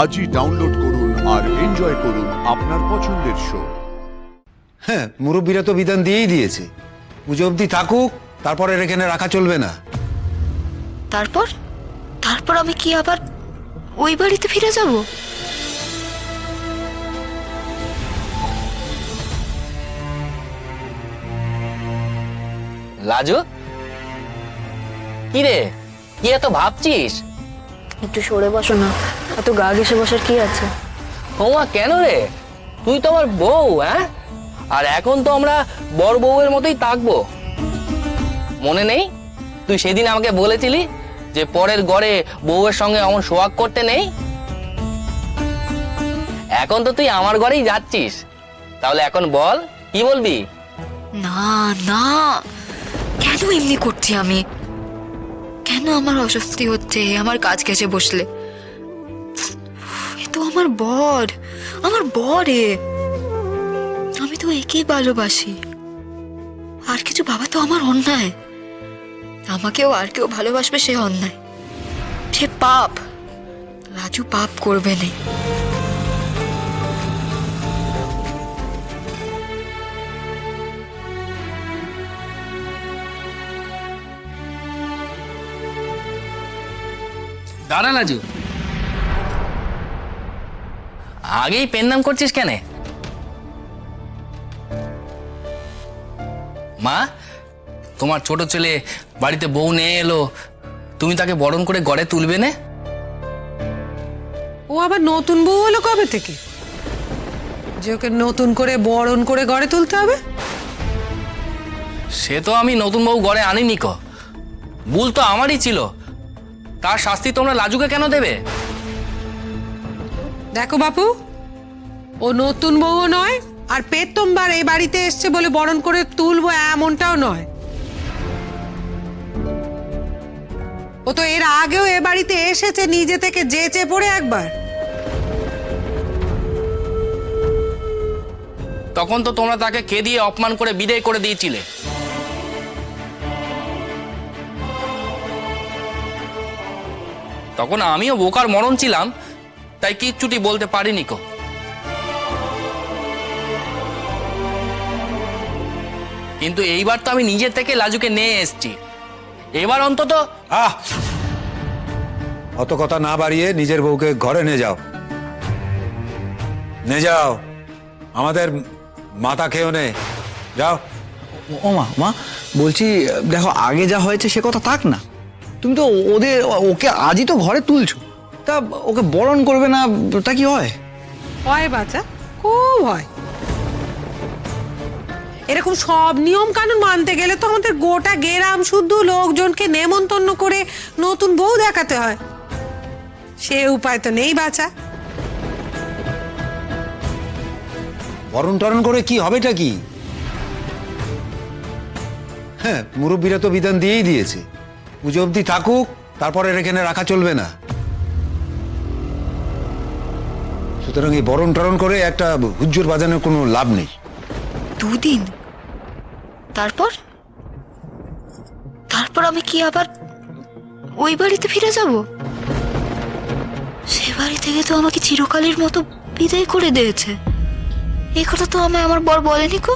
আজই ডাউনলোড করুন আর এনজয় করুন আপনার পছন্দের শো। হ্যাঁ, মুরব্বীরা তো বিধান দিয়েই দিয়েছে, পুজো অবধি থাকুক, তারপর এর এখানে রাখা চলবে না। তারপর তারপর আমি কি আবার ওই বাড়িতে ফিরে যাব? লাজু, কি রে, কি এত ভাবছিস? একটু সরে বসো না, এত গা ঘেসে বসার কি আছে? ওমা, কেন রে? তুই তো আমার বউ, হ্যাঁ? আর এখন তো আমরা বড় বউয়ের মতোই থাকবো। মনে নেই তুই সেদিন আমাকে বলেছিলি যে পরের ঘরে বউয়ের সঙ্গে অমন সোহাগ করতে নেই? এখন তো তুই আমার ঘরেই যাচ্ছিস, তাহলে এখন বল কি বলবি? না না, কেন এমনি করছি আমি? কেন আমার অস্বস্তি হচ্ছে আমার কাজ কাছে বসলে? এ তো আমার বর, আমার বর এ। আমি তো একেই ভালোবাসি, আর কিছু ভাবা তো আমার অন্যায়। আমাকেও আর কেউ ভালোবাসবে সে অন্যায়, সে পাপ। রাজু পাপ করবে না। দাঁড়া লাজু, আগেই পেন নাম করছিস কেন? মা, তোমার ছোট ছেলে বাড়িতে বউ নিয়ে এলো, তুমি তাকে বরণ করে ঘরে তুলবে না? ও আবার নতুন বউ হলো কবে থেকে যে ওকে নতুন করে বরণ করে ঘরে তুলতে হবে? সে তো আমি নতুন বউ ঘরে আনিনি ক, ভুল তো আমারই ছিল। তার শাস্তি তোমরা লাজুকে কেন দেবে? দেখো বাপু, ও নতুন বউও নয়, আর প্রথমবার এই বাড়িতে এসছে বলে বরণ করে তুলবো এমনটাও নয়। ও তো এর আগেও এ বাড়িতে এসেছে নিজে থেকে যেচে পড়ে একবার। তখন তো তোমরা তাকে কে দিয়ে অপমান করে বিদায় করে দিয়েছিলে। তখন আমিও বোকার মরণ ছিলাম, তাই কিচ্ছুটি বলতে পারিনি কো। কিন্তু এইবার তো আমি নিজে থেকে লাজুকে নিয়ে এসেছি, এবার অন্তত। অত কথা না বাড়িয়ে নিজের বউকে ঘরে নিয়ে যাও, নিয়ে যাও, আমাদের মাথা খেয়েও নে, যাও। ও মা, মা বলছি, দেখো আগে যা হয়েছে সে কথা থাক না। তুমি তো ওকে আজই তো ঘরে তুলছো, তা ওকে বরণ করবে না, তা কি হয়? হয় বাচ্চা, খুব হয়। এরকম সব নিয়ম কানুন মানতে গেলে তো আমাদের গোটা গ্রাম শুদ্ধ লোকজনকে নেমন্তন্ন করে নতুন বউ দেখাতে হয়। সে উপায় তো নেই বাচ্চা। বরণ টরণ করে কি হবেটা কি? হ্যাঁ, মুরব্বীরা তো বিধান দিয়েই দিয়েছে, পুজো অবধি থাকুক, তারপর এর এখানে রাখা চলবে না। সুতরাং এই বরণ টরণ করে একটা হুজ্জুর বাজানোর কোনো লাভ নেই। দুদিন তারপর তারপর আমি কি আবার ওই বাড়িতে ফিরে যাব? সে বাড়ি থেকে তো আমাকে চিরকালের মতো বিদায় করে দিয়েছে। এই কথা তো আমায় আমার বর বলেনি কো।